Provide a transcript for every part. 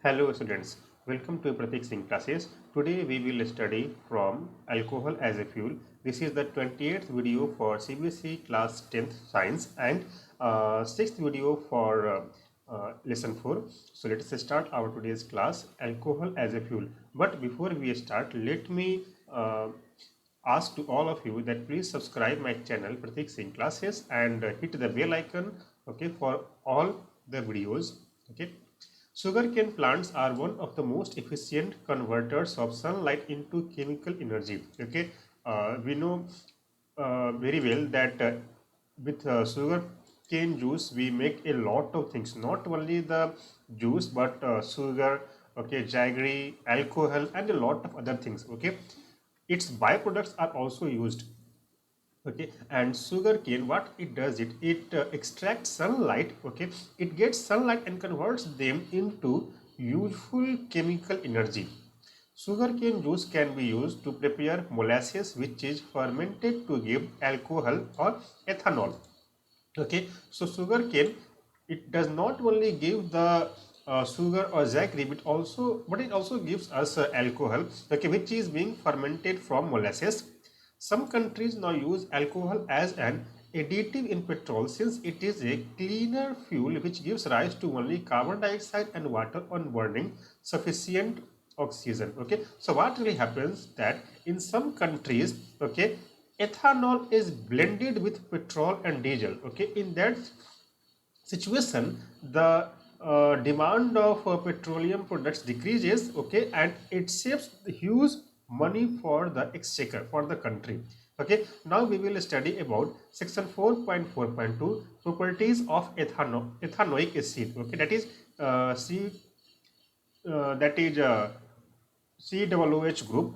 Hello students, welcome to Pratik Singh classes. Today we will study from alcohol as a fuel. This is the 28th video for CBSE class 10th science and 6th video for lesson 4. So let us start our today's class alcohol as a fuel. But before we start, let me ask to all of you that please subscribe my channel Pratik Singh classes and hit the bell icon, okay, for all the videos. Okay. Sugarcane plants are one of the most efficient converters of sunlight into chemical energy. Okay, we know very well that with sugar cane juice we make a lot of things. Not only the juice, but sugar, okay, jaggery, alcohol, and a lot of other things. Okay, its byproducts are also used. Okay, and sugar cane, what it does, it extracts sunlight. Okay, it gets sunlight and converts them into useful chemical energy. Sugarcane juice can be used to prepare molasses, which is fermented to give alcohol or ethanol. Okay, so sugarcane, it does not only give the sugar or jaggery, but it also gives us alcohol, okay, which is being fermented from molasses. Some countries now use alcohol as an additive in petrol, since it is a cleaner fuel which gives rise to only carbon dioxide and water on burning sufficient oxygen. Okay, so what really happens that in some countries, okay, ethanol is blended with petrol and diesel. Okay, in that situation the demand of petroleum products decreases. Okay, and it saves huge money for the exchequer, for the country. Okay, now we will study about section 4.4.2 properties of ethanoic acid. Okay, that is c that is COOH group.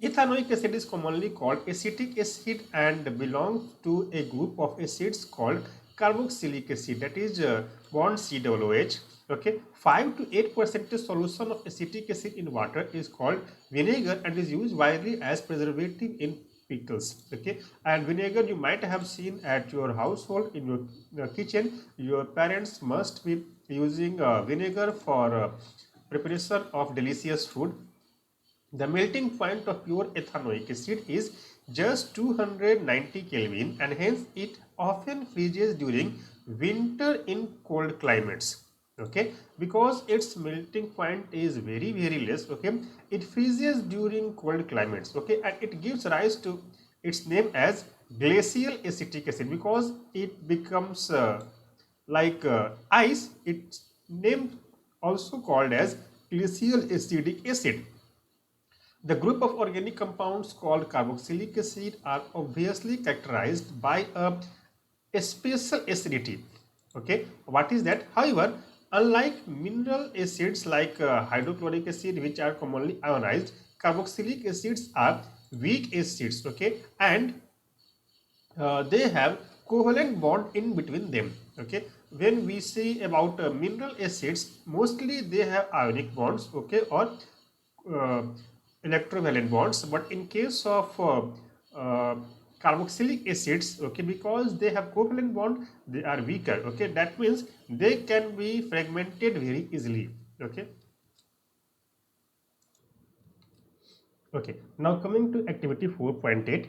Ethanoic acid is commonly called acetic acid and belongs to a group of acids called carboxylic acid, that is bond COOH. Okay, 5 to 8% solution of acetic acid in water is called vinegar and is used widely as preservative in pickles. Okay, and vinegar you might have seen at your household in your kitchen. Your parents must be using vinegar for preparation of delicious food. The melting point of pure ethanoic acid is just 290 Kelvin, and hence it often freezes during winter in cold climates. Okay, because its melting point is very less. Okay, it freezes during cold climates. Okay, and it gives rise to its name as glacial acetic acid because it becomes like ice. It's named also called as glacial acetic acid. The group of organic compounds called carboxylic acid are obviously characterized by a special acidity. Okay, what is that? However, unlike mineral acids like hydrochloric acid, which are commonly ionized, carboxylic acids are weak acids. Okay, and they have covalent bond in between them. Okay, when we say about mineral acids, mostly they have ionic bonds, okay, or uh, electrovalent bonds. But in case of carboxylic acids, okay, because they have covalent bond, they are weaker. Okay, that means they can be fragmented very easily. Okay. Okay, now coming to activity 4.8,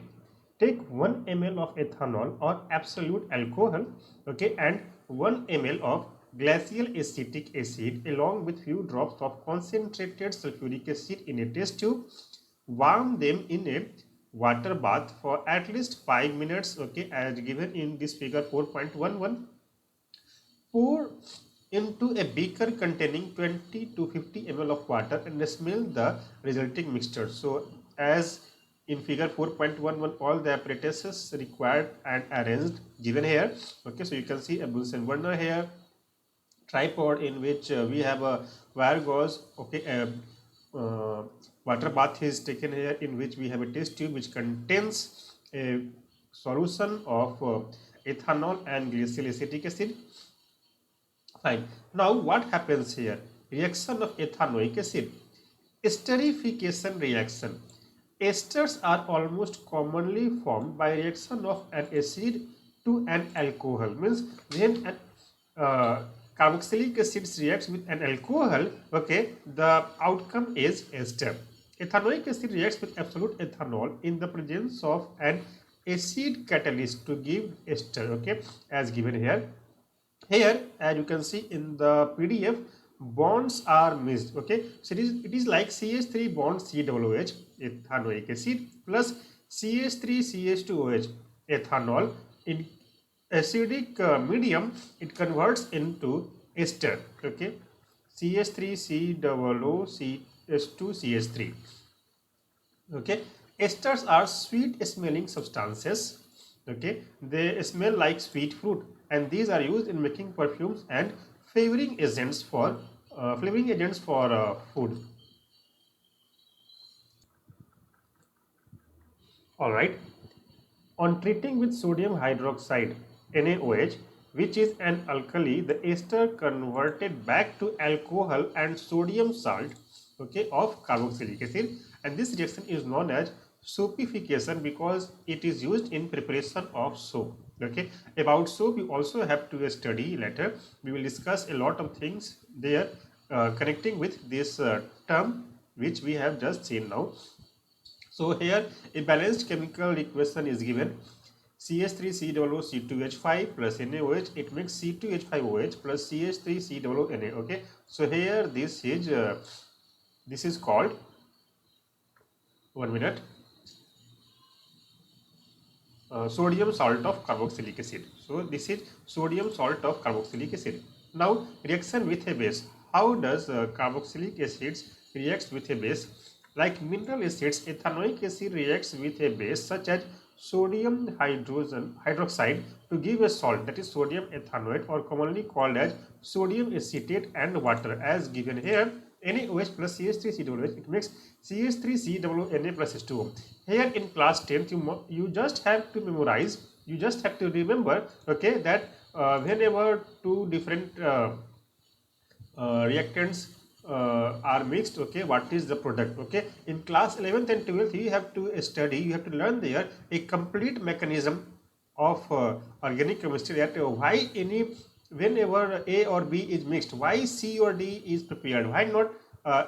take 1 ml of ethanol or absolute alcohol, okay, and 1 ml of glacial acetic acid along with few drops of concentrated sulfuric acid in a test tube. Warm them in a water bath for at least 5 minutes, okay, as given in this figure 4.11. Pour into a beaker containing 20 to 50 ml of water and smell the resulting mixture. So as in figure 4.11, all the apparatuses required and arranged given here. Okay, so you can see a Bunsen burner here, tripod in which we have a wire gauze. Okay, uh, water bath is taken here in which we have a test tube which contains a solution of ethanol and glacial acetic acid. Fine. Now what happens here? Reaction of ethanoic acid. Esterification reaction. Esters are almost commonly formed by reaction of an acid to an alcohol. Means when an uh, carboxylic acid reacts with an alcohol, okay, the outcome is ester. Ethanoic acid reacts with absolute ethanol in the presence of an acid catalyst to give ester, okay, as given here. Here, as you can see in the PDF, bonds are mixed, okay. So it is like CH3 bond COOH, ethanoic acid, plus CH3 CH2OH, ethanol. In acidic medium, it converts into ester, okay. CH3 COOH2 CH3. Okay, esters are sweet smelling substances, okay. They smell like sweet fruit, and these are used in making perfumes and flavoring agents for food. All right. On treating with sodium hydroxide NaOH, which is an alkali, the ester converted back to alcohol and sodium salt, okay, of carboxylic acid, and this reaction is known as soapification because it is used in preparation of soap. Okay, about soap you also have to study later. We will discuss a lot of things there connecting with this term which we have just seen now. So here a balanced chemical equation is given. CH3COOC2H5 plus NaOH, it makes C2H5OH plus CH3COONA. Okay, so here this is called, 1 minute, sodium salt of carboxylic acid. So this is sodium salt of carboxylic acid. Now reaction with a base. How does carboxylic acids reacts with a base? Like mineral acids, ethanoic acid reacts with a base such as sodium hydroxide to give a salt, that is sodium ethanoate, or commonly called as sodium acetate, and water as given here. NaOH plus CH3COOH, it makes CH3COONA plus H2O. Here in class 10th, you just have to memorize, you just have to remember, okay, that whenever two different reactants are mixed, okay, what is the product? Okay, in class 11th and 12th you have to study, you have to learn there a complete mechanism of organic chemistry, that why whenever A or B is mixed, why C or D is prepared, why not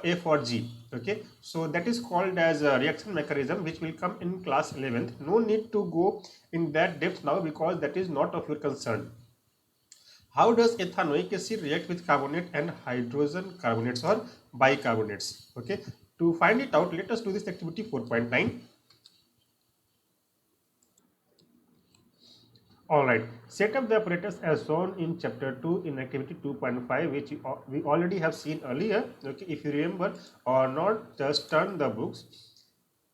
F or G. Okay, so that is called as a reaction mechanism, which will come in class 11th. No need to go in that depth now because that is not of your concern. How does ethanoic acid react with carbonate and hydrogen carbonates or bicarbonates? Okay, to find it out, let us do this activity 4.9. Alright, set up the apparatus as shown in chapter 2 in activity 2.5, which we already have seen earlier. Okay, if you remember or not, just turn the books.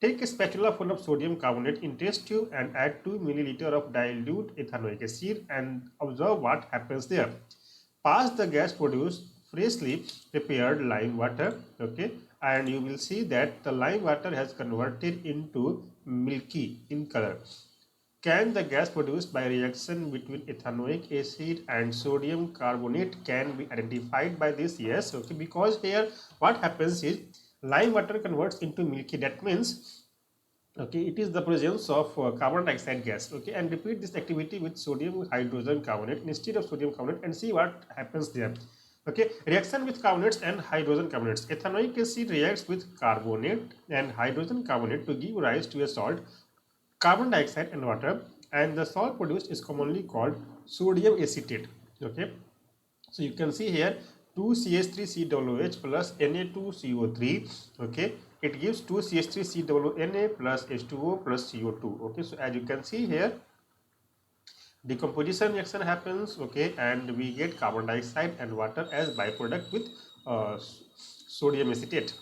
Take a spatula full of sodium carbonate in test tube and add 2 milliliter of dilute ethanoic acid and observe what happens there. Pass the gas produced freshly prepared lime water, okay, and you will see that the lime water has converted into milky in color. Can the gas produced by reaction between ethanoic acid and sodium carbonate can be identified by this? Yes, okay, because here what happens is lime water converts into milky, that means, okay, it is the presence of carbon dioxide gas. Okay, and repeat this activity with sodium hydrogen carbonate instead of sodium carbonate and see what happens there. Okay, reaction with carbonates and hydrogen carbonates. Ethanoic acid reacts with carbonate and hydrogen carbonate to give rise to a salt, carbon dioxide and water, and the salt produced is commonly called sodium acetate. Okay, so you can see here 2CH3COOH plus Na2CO3. Okay, it gives 2CH3COONA plus H2O plus CO2. Okay, so as you can see here, decomposition reaction happens, okay, and we get carbon dioxide and water as byproduct with sodium acetate.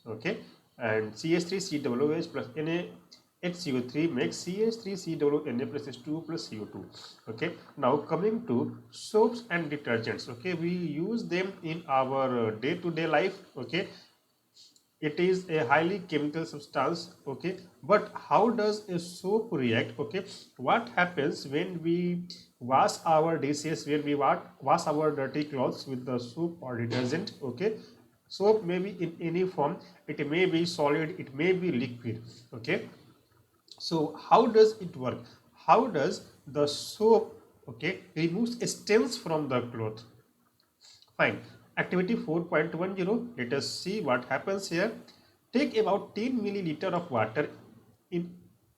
Okay, and CH3COOH plus NaHCO3 makes CH3COONA plus H2O plus CO2. Okay, now coming to soaps and detergents. Okay, we use them in our day-to-day life. Okay, it is a highly chemical substance. Okay, but how does a soap react? Okay, what happens when we wash our dishes, when we wash our dirty clothes with the soap or detergent? Okay, soap may be in any form, it may be solid, it may be liquid. Okay, so how does it work? How does the soap, okay, removes stains from the cloth? Fine. Activity 4.10. Let us see what happens here. Take about 10 milliliter of water in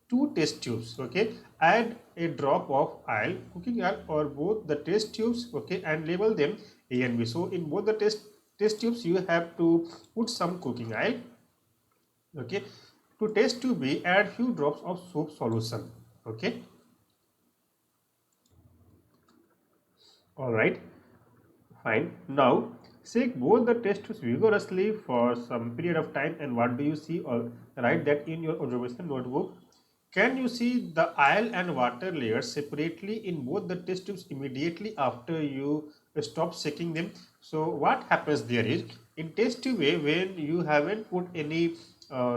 two test tubes. Okay. Add a drop of oil, cooking oil, or both the test tubes. Okay, and label them A and B. So in both the test tubes, you have to put some cooking oil. Okay. To test tube B, add few drops of soap solution. Okay. All right. Fine. Now, shake both the test tubes vigorously for some period of time, and what do you see? Or write that in your observation notebook. Can you see the oil and water layers separately in both the test tubes immediately after you stop shaking them? So what happens there is, in test tube A, when you haven't put any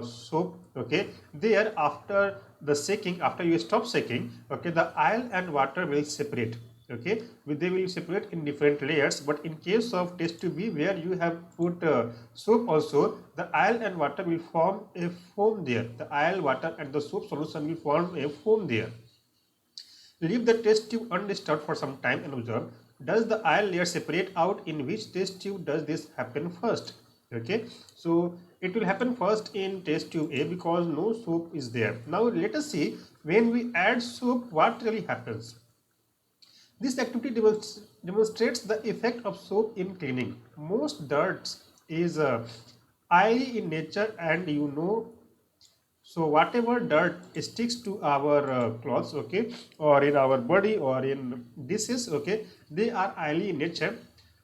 soap, okay, there after the shaking, after you stop shaking, okay, the oil and water will separate. Okay, they will separate in different layers. But in case of test tube B, where you have put soap also, the oil and water will form a foam there. The oil, water and the soap solution will form a foam there. Leave the test tube undisturbed for some time and observe, does the oil layer separate out? In which test tube does this happen first? Okay, so it will happen first in test tube A because no soap is there. Now let us see, when we add soap, what really happens. This activity demonstrates the effect of soap in cleaning. Most dirt is oily in nature, and so whatever dirt sticks to our clothes, okay, or in our body or in dishes, okay, they are oily in nature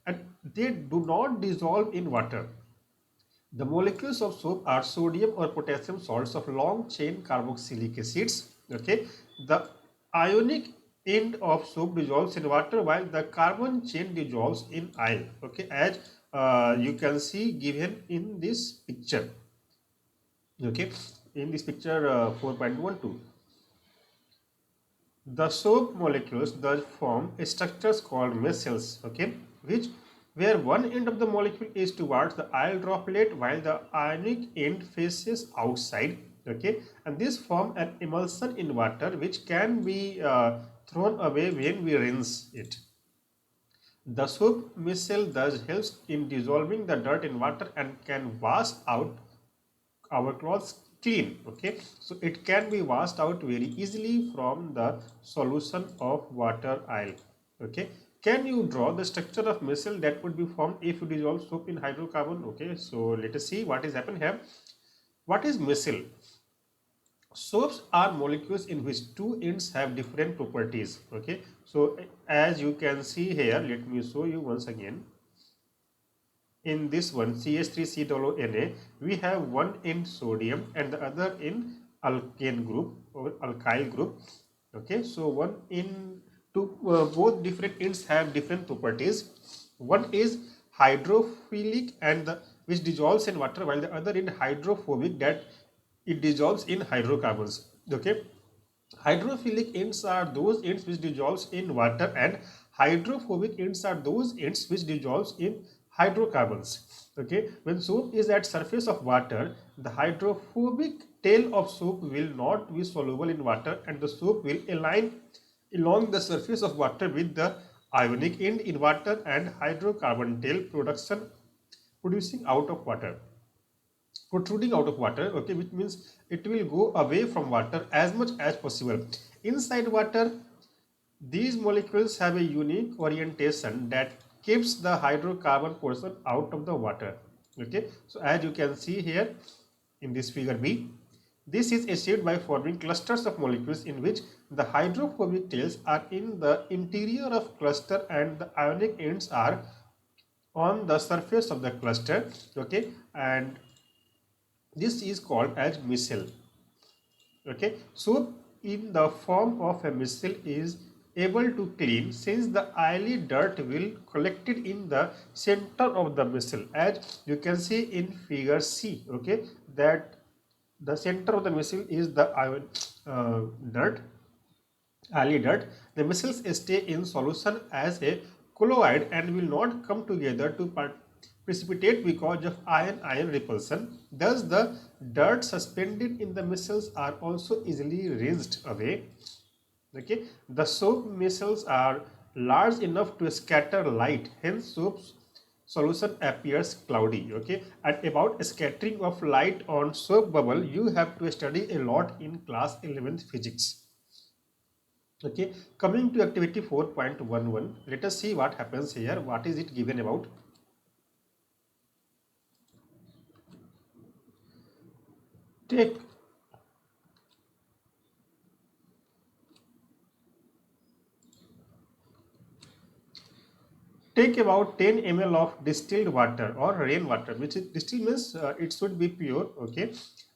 and they do not dissolve in water. The molecules of soap are sodium or potassium salts of long chain carboxylic acids. Okay, the ionic end of soap dissolves in water while the carbon chain dissolves in oil. Okay, as you can see given in this picture. Okay, in this picture 4.12. The soap molecules thus form structures called micelles, okay, which where one end of the molecule is towards the oil droplet while the ionic end faces outside, okay, and this form an emulsion in water which can be thrown away when we rinse it. The soap micelle thus helps in dissolving the dirt in water and can wash out our clothes clean. Okay, so it can be washed out very easily from the solution of water oil. Okay, can you draw the structure of micelle that would be formed if you dissolve soap in hydrocarbon? Okay, so let us see what is happened here. What is micelle? Soaps are molecules in which two ends have different properties. Okay, so as you can see here, let me show you once again. In this one, CH3COONA, we have one in sodium and the other in alkane group or alkyl group. Okay, so one in two, both different ends have different properties. One is hydrophilic and which dissolves in water, while the other in hydrophobic, that it dissolves in hydrocarbons. Okay, hydrophilic ends are those ends which dissolves in water, and hydrophobic ends are those ends which dissolves in hydrocarbons. Okay, when soap is at surface of water, the hydrophobic tail of soap will not be soluble in water, and the soap will align along the surface of water with the ionic end in water and hydrocarbon tail production producing out of water, protruding out of water. Okay, which means it will go away from water as much as possible. Inside water, these molecules have a unique orientation that keeps the hydrocarbon portion out of the water. Okay, so as you can see here in this figure B, this is achieved by forming clusters of molecules in which the hydrophobic tails are in the interior of cluster and the ionic ends are on the surface of the cluster. Okay, and this is called as micelle. Okay, so in the form of a micelle is able to clean, since the oily dirt will collected in the center of the micelle, as you can see in figure C. Okay, that the center of the micelle is the dirt, oily dirt. The micelles stay in solution as a colloid and will not come together to precipitate because of ion-ion repulsion. Thus, the dirt suspended in the micelles are also easily rinsed away. Okay, the soap micelles are large enough to scatter light. Hence, soaps solution appears cloudy. Okay, and about scattering of light on soap bubble, you have to study a lot in class 11th physics. Okay, coming to activity 4.11, let us see what happens here. What is it given about? Take take about 10 ml of distilled water or rainwater, which is distilled means it should be pure. Okay,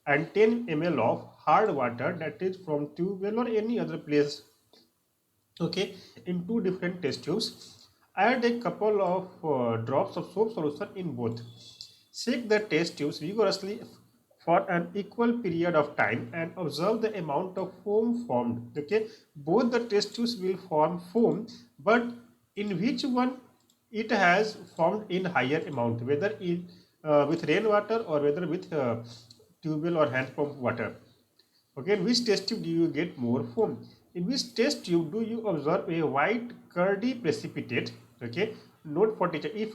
and 10 ml of hard water, that is from tube well or any other place. Okay, in two different test tubes. Add a couple of drops of soap solution in both. Shake the test tubes vigorously for an equal period of time and observe the amount of foam formed. Okay, both the test tubes will form foam, but in which one it has formed in higher amount, whether it with rainwater or whether with tubewell or hand pump water. Okay, in which test tube do you get more foam? In which test tube do you observe a white curdy precipitate? Okay, note for teacher: if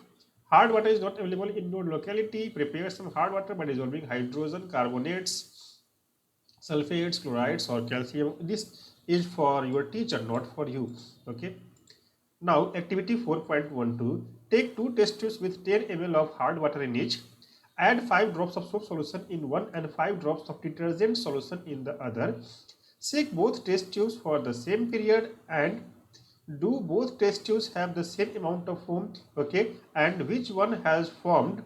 hard water is not available in your locality, prepare some hard water by dissolving hydrogen, carbonates, sulfates, chlorides, or calcium. This is for your teacher, not for you. Okay. Now, activity 4.12. Take two test tubes with 10 ml of hard water in each. Add 5 drops of soap solution in one and 5 drops of detergent solution in the other. Shake both test tubes for the same period, and do both test tubes have the same amount of foam? Okay, and which one has formed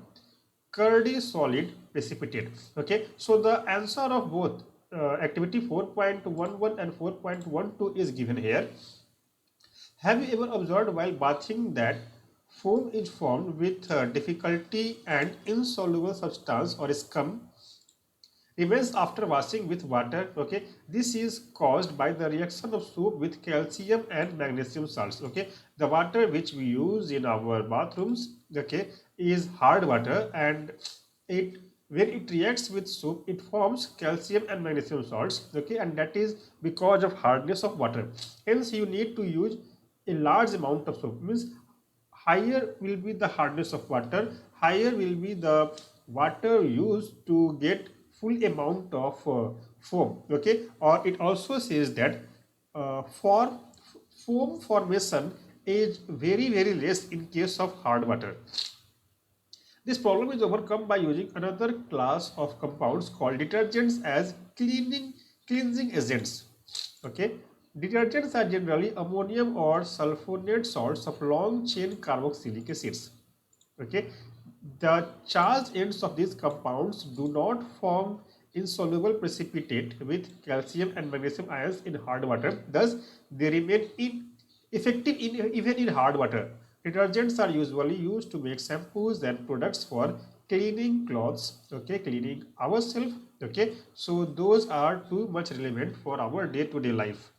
curdy solid precipitate? Okay, so the answer of both activity 4.11 and 4.12 is given here. Have you ever observed while bathing that foam is formed with difficulty and insoluble substance or scum remains after washing with water? Okay, this is caused by the reaction of soap with calcium and magnesium salts. Okay, the water which we use in our bathrooms, okay, is hard water, and it when it reacts with soap, it forms calcium and magnesium salts. Okay, and that is because of hardness of water. Hence you need to use a large amount of soap. Means higher will be the hardness of water, higher will be the water used to get full amount of foam. Okay, or it also says that for foam formation is very less in case of hard water. This problem is overcome by using another class of compounds called detergents as cleansing agents. Okay, detergents are generally ammonium or sulfonate salts of long chain carboxylic acids. Okay, the charged ends of these compounds do not form insoluble precipitate with calcium and magnesium ions in hard water. Thus, they remain effective even in hard water. Detergents are usually used to make shampoos and products for cleaning clothes. Okay, cleaning ourselves. Okay, so those are too much relevant for our day-to-day life.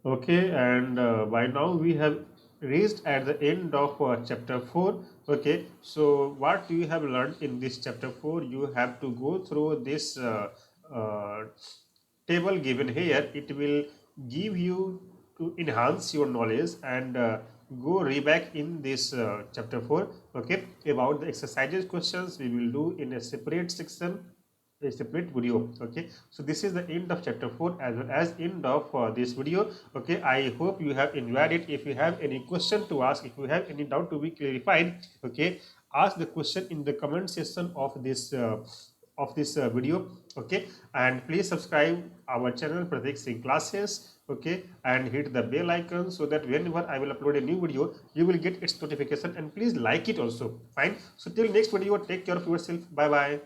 Okay, and by now we have reached at the end of chapter 4. Okay, so what you have learned in this chapter 4, you have to go through this uh, table given here. It will give you to enhance your knowledge, and go reback in this chapter 4. Okay, about the exercises questions we will do in a separate section, a separate video. Okay, so this is the end of chapter 4 as well as end of this video. Okay, I hope you have enjoyed it. If you have any question to ask, if you have any doubt to be clarified, okay, ask the question in the comment section of this video. Okay, and please subscribe our channel Pratik Singh Classes. Okay, and hit the bell icon so that whenever I will upload a new video, you will get its notification, and please like it also. Fine, so till next video, take care of yourself. Bye bye.